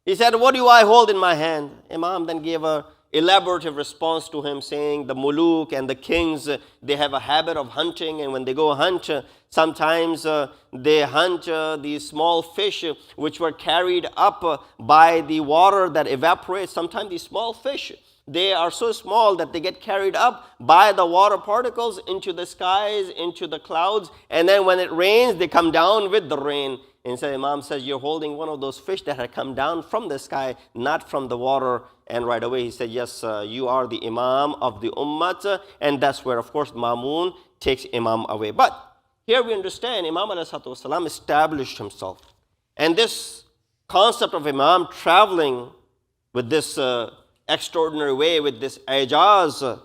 He said, what do I hold in my hand? Imam then gave a elaborative response to him, saying the muluk and the kings, they have a habit of hunting, and when they go hunt, sometimes they hunt these small fish which were carried up by the water that evaporates. Sometimes these small fish, they are so small that they get carried up by the water particles into the skies, into the clouds, and then when it rains, they come down with the rain. And so Imam says, you're holding one of those fish that had come down from the sky, not from the water. And right away he said, yes, you are the Imam of the Ummah. And that's where, of course, Mamun takes Imam away. But here we understand Imam ﷺ established himself. And this concept of Imam traveling with this extraordinary way, with this ijaz,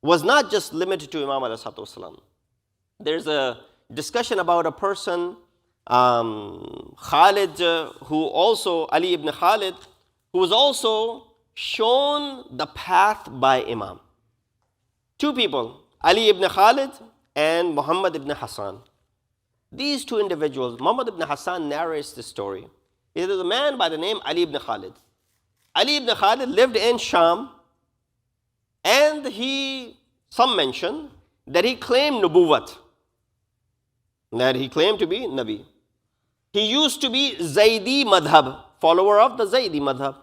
was not just limited to Imam ﷺ. There's a discussion about a person, Khalid, who also, Ali ibn Khalid, who was also shown the path by Imam. Two people, Ali ibn Khalid and Muhammad ibn Hassan. These two individuals, Muhammad ibn Hassan narrates this story. It is a man by the name Ali ibn Khalid. Ali ibn Khalid lived in Sham, and some mention that he claimed nubuwwat, that he claimed to be Nabi. He used to be Zaydi madhab, follower of the Zaydi madhab,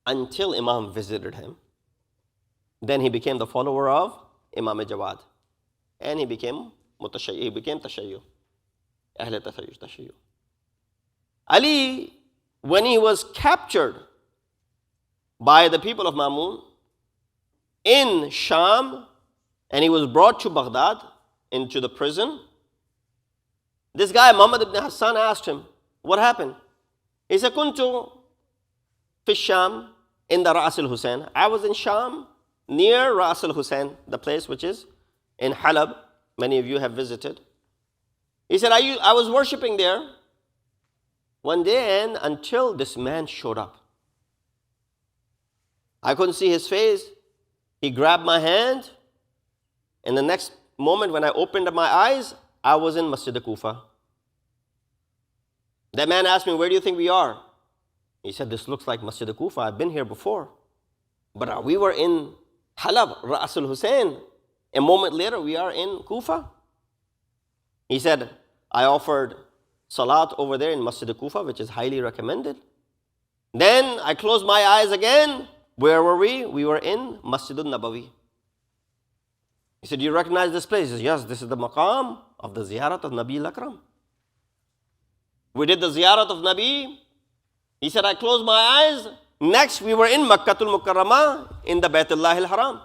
until Imam visited him. Then he became the follower of Imam Jawad, and he became Tashayyu, Ahl Tashayyu. Ali, when he was captured by the people of Mamun in Sham, and he was brought to Baghdad, into the prison, this guy, Muhammad ibn Hassan, asked him, what happened? He said, Kuntu fi Sham in the Ras al-Hussein. I was in Sham, near Ras al-Hussein, the place which is in Halab. Many of you have visited. He said, I was worshipping there one day, and until this man showed up. I couldn't see his face. He grabbed my hand, and the next moment when I opened up my eyes, I was in Masjid-e-Kufa. That man asked me, where do you think we are? He said, this looks like Masjid-e-Kufa. I've been here before. But we were in Halab, Ras al-Hussein. A moment later, we are in Kufa. He said, I offered salat over there in Masjid-e-Kufa, which is highly recommended. Then I closed my eyes again. Where were we? We were in Masjid-al-Nabawi. He said, do you recognize this place? He said, yes, this is the maqam of the ziyarat of Nabi al-Akram. We did the ziyarat of Nabi. He said, I closed my eyes. Next, we were in Makkatul Mukarramah, in the Baytullah al-Haram.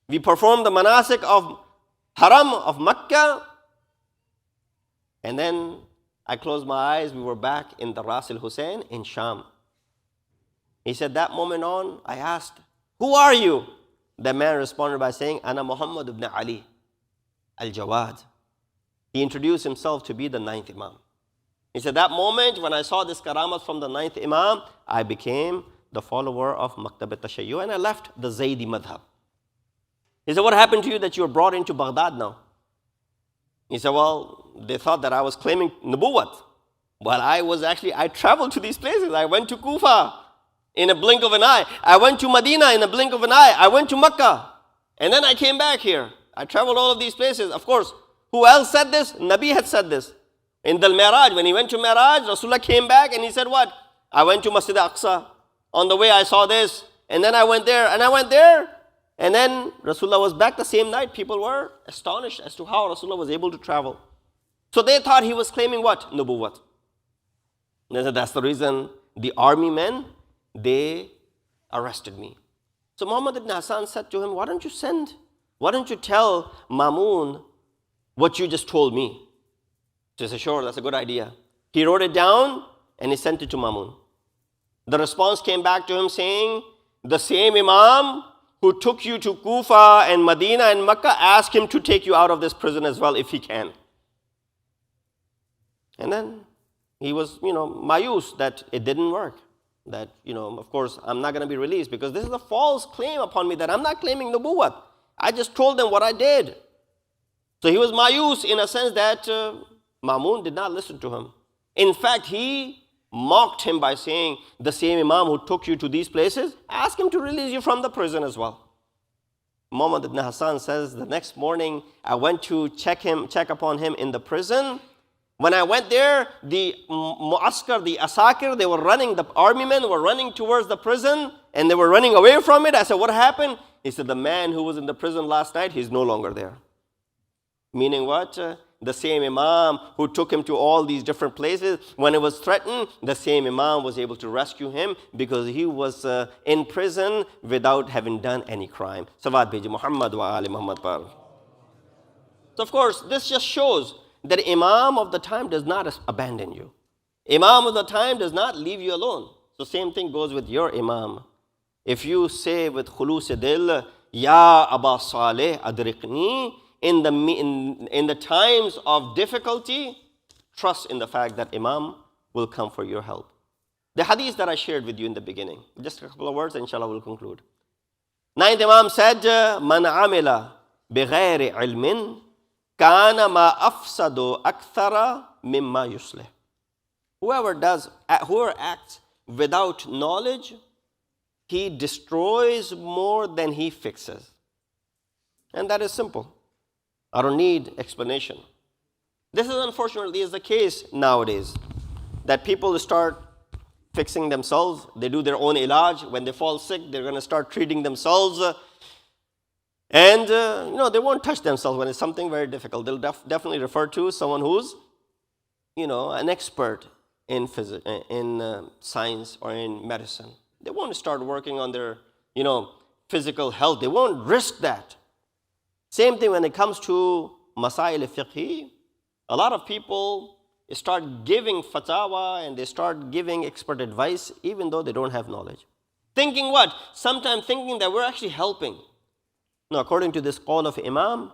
We performed the manasik of Haram of Makkah. And then I closed my eyes. We were back in the Ras al-Hussein in Sham. He said, that moment on, I asked, who are you? The man responded by saying, Ana Muhammad ibn Ali al-Jawad. He introduced himself to be the 9th Imam. He said, that moment when I saw this karamat from the 9th Imam, I became the follower of Maktab al-Tashayyu, and I left the Zaydi madhab. He said, what happened to you that you were brought into Baghdad now? He said, well, they thought that I was claiming nubuwwat. Well, I traveled to these places. I went to Kufa in a blink of an eye. I went to Medina in a blink of an eye. I went to Makkah. And then I came back here. I traveled all of these places. Of course, who else said this? Nabi had said this. In the Mi'raj, when he went to Mi'raj, Rasulullah came back and he said what? I went to Masjid Aqsa. On the way I saw this. And then I went there. And I went there. And then Rasulullah was back the same night. People were astonished as to how Rasulullah was able to travel. So they thought he was claiming what? Nubuwwat. And they said, that's the reason the army men, they arrested me. So Muhammad ibn Hassan said to him, why don't you tell Mamun what you just told me? So he said, sure, that's a good idea. He wrote it down and he sent it to Mamun. The response came back to him saying, the same Imam who took you to Kufa and Medina and Makkah, ask him to take you out of this prison as well if he can. And then he was, mayus that it didn't work. that, of course, I'm not going to be released because this is a false claim upon me that I'm not claiming nubuwwat. I just told them what I did. So he was mayus in a sense that Ma'mun did not listen to him. In fact, he mocked him by saying, the same Imam who took you to these places, ask him to release you from the prison as well. Muhammad ibn Hassan says, the next morning I went to check upon him in the prison. When I went there, the mu'askar, the asakir, they were running, the army men were running towards the prison and they were running away from it. I said, what happened? He said, the man who was in the prison last night, he's no longer there. Meaning what? The same Imam who took him to all these different places, when it was threatened, the same Imam was able to rescue him because he was in prison without having done any crime. Salawat bheji Muhammad wa ali Muhammad par. So of course, this just shows that Imam of the time does not abandon you. Imam of the time does not leave you alone. So same thing goes with your Imam. If you say with khulus dil, Ya Aba Saleh adriqni, in the times of difficulty, trust in the fact that Imam will come for your help. The hadith that I shared with you in the beginning, just a couple of words, inshallah we'll conclude. Ninth Imam said, Man amila bighayri ilmin, kana ma afsadu akthara mimma yuslih. Whoever acts without knowledge, he destroys more than he fixes. And that is simple. I don't need explanation. This is unfortunately is the case nowadays, that people start fixing themselves. They do their own ilaj. When they fall sick, they're going to start treating themselves. And, they won't touch themselves when it's something very difficult. They'll definitely refer to someone who's, an expert in physics, in science or in medicine. They won't start working on their, physical health. They won't risk that. Same thing when it comes to masail-e-fiqhi. A lot of people start giving fatwa and they start giving expert advice even though they don't have knowledge. Thinking what? Sometimes thinking that we're actually helping. No, according to this qawl of Imam,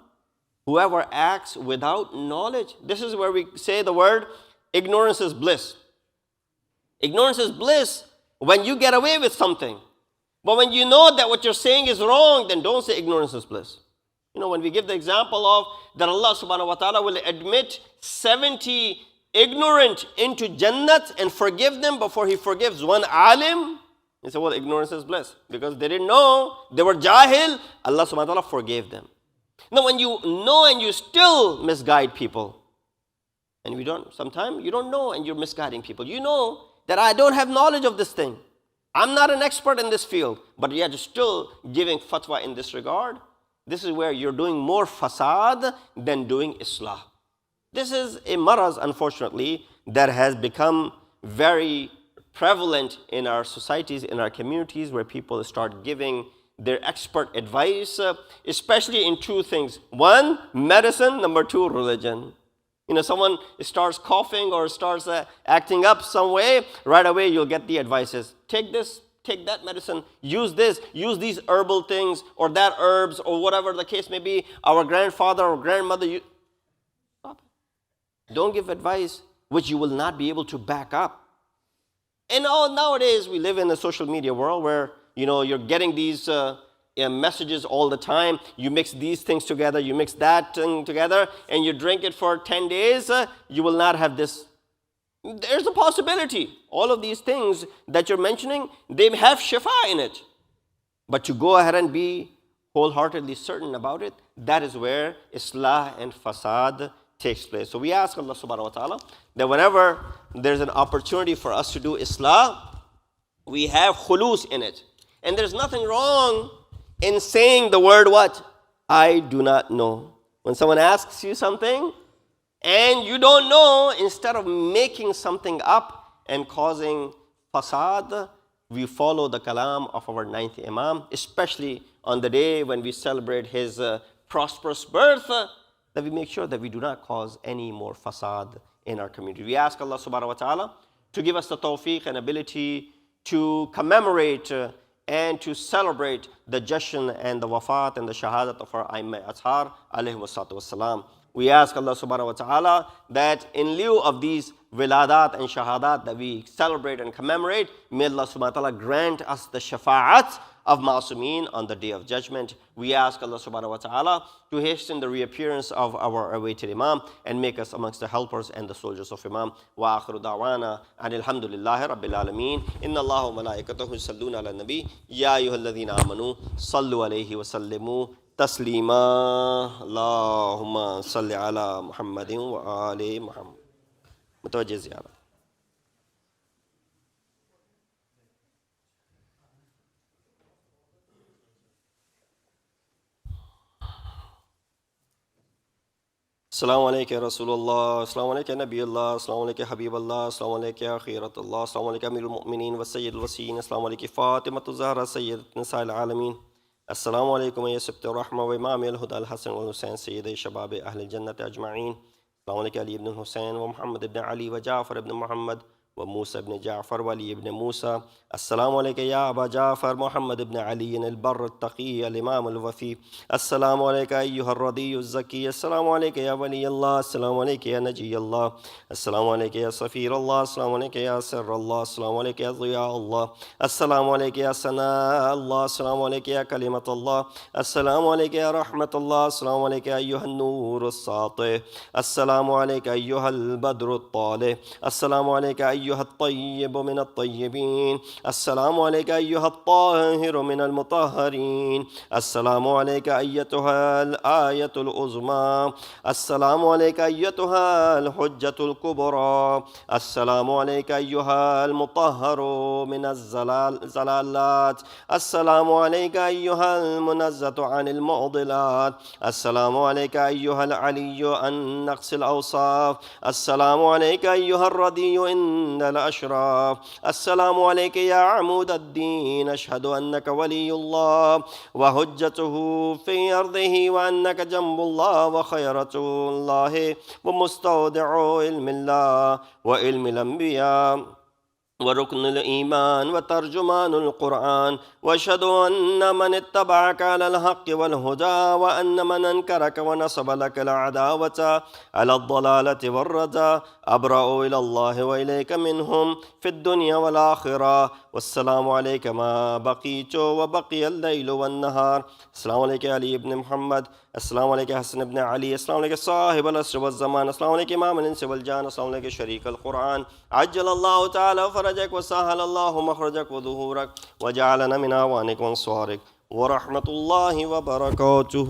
whoever acts without knowledge, this is where we say the word, ignorance is bliss. Ignorance is bliss when you get away with something. But when you know that what you're saying is wrong, then don't say ignorance is bliss. When we give the example of that Allah subhanahu wa ta'ala will admit 70 ignorant into Jannat and forgive them before He forgives one alim, he said, well, ignorance is bliss. Because they didn't know, they were jahil, Allah subhanahu wa ta'ala forgave them. Now when you know and you still misguide people, and sometimes you don't know and you're misguiding people. You know that I don't have knowledge of this thing. I'm not an expert in this field, but yet you're still giving fatwa in this regard. This is where you're doing more fasad than doing islah. This is a maraz, unfortunately, that has become very prevalent in our societies, in our communities, where people start giving their expert advice, especially in two things. One, medicine. Number two, religion. Someone starts coughing or starts acting up some way, right away you'll get the advices. Take this, take that medicine, use this, use these herbal things or that herbs or whatever the case may be. Our grandfather or grandmother, stop it. Don't give advice which you will not be able to back up. And nowadays we live in a social media world where, you're getting these messages all the time. You mix these things together, you mix that thing together, and you drink it for 10 days, you will not have this. There's a possibility. All of these things that you're mentioning, they have shifa in it. But to go ahead and be wholeheartedly certain about it, that is where islah and fasad takes place. So we ask Allah subhanahu wa ta'ala that whenever there's an opportunity for us to do islah, we have khulus in it. And there's nothing wrong in saying the word what? I do not know. When someone asks you something and you don't know, instead of making something up and causing fasad, we follow the kalam of our ninth Imam, especially on the day when we celebrate his prosperous birth, that we make sure that we do not cause any more fasad in our community. We ask Allah subhanahu wa ta'ala to give us the tawfiq and ability to commemorate and to celebrate the jashan and the wafat and the shahadat of our Aimma Athar, alayhi wa salatu wa salam. We ask Allah subhanahu wa ta'ala that in lieu of these wiladat and shahadat that we celebrate and commemorate, may Allah subhanahu wa ta'ala grant us the shafa'at of Ma'asumeen on the Day of Judgment. We ask Allah subhanahu wa ta'ala to hasten the reappearance of our awaited Imam and make us amongst the helpers and the soldiers of Imam. Wa akhiru da'wana and alhamdulillahi rabbil alameen. Inna Allahu wa malaikatahu yusalluna ala nabi. Ya ayyuhalladhina amanu sallu alayhi wa sallimu taslima. Allahumma salli ala Muhammadin wa ali Muhammad. Mutawajjih ziyara. Assalamu alaikum ya Rasulullah, Assalamu alaikum ya Nabiullah, Assalamu alaikum ya Habiballah, Assalamu alaikum ya Khiratullah, Assalamu alaikum ya Amirul Mu'mineen wa Sayyidul Wasiyin, Assalamu alaikum Fatimatu Zahra Sayyidat Nisa'il Alameen, Assalamu alaikum ya Sibti Rahma wa Imam al-Huda al-Hasan wa Hussein Sayyidi Shabab Ahl al-Jannati Ajma'een, Assalamu alaikum Ali ibn Hussein wa Muhammad ibn Ali wa Ja'far ibn Muhammad wa Musa ibn Ja'far wa Ali ibn Musa. Assalamu alaikum ya Aba Ja'far Muhammad ibn Ali al-Barr al-Taqi al-Imam al-Wafi. Assalamu alaikum ayyuha ar-Radi al-Zaki. Assalamu alaikum ya Wali Allah. Assalamu alaikum ya Naji Allah. Assalamu alaikum ya Safir Allah. Assalamu alaikum ya Sirr Allah. Assalamu alaikum ya Dhiya Allah. Assalamu alaikum ya Sana Allah. Assalamu alaikum ya Kalimat Allah. Assalamu alaikum ya Rahmat Allah. Assalamu alaikum ya ayyuha an-Nur al-Satih. Assalamu alaikum ayyuha al-Badr al-Talih. Assalamu alaikum أيها الطيب من الطيبين. السلام عليك أيها الطاهر من المطهرين. السلام عليك أيتها الآية العظمى. السلام عليك أيتها الحجة الكبرى. السلام عليك أيها المطهر من الزلالات. السلام عليك أيها المنزة عن المعضلات. السلام عليك أيها العلي عن نقص الأوصاف. السلام عليك أيها الردي عند الأشراف. السلام عليك يا عمود الدين. أشهد أنك ولي الله وحجته في أرضه وأنك جنب الله وخيرة الله ومستودع علم الله وعلم الأنبياء وركن الإيمان وترجمان القرآن. وأشهد أن من اتبعك على الحق والهدى وأن من أنكرك ونصب لك العداوة على الضلالة والردى أبرأ إلى الله وإليك منهم في الدنيا والآخرة. والسلام عليك ما بقيت وبقي الليل والنهار. السلام عليك يا علي بن محمد. السلام عليك حسن بن علي. السلام عليك صاحب العصر والزمان. السلام عليك إمام الإنس والجان. السلام عليك شريك القرآن. عجل الله تعالى فرجك وسهل الله مخرجك وظهورك وجعلنا من أعوانك وانصارك ورحمة الله وبركاته.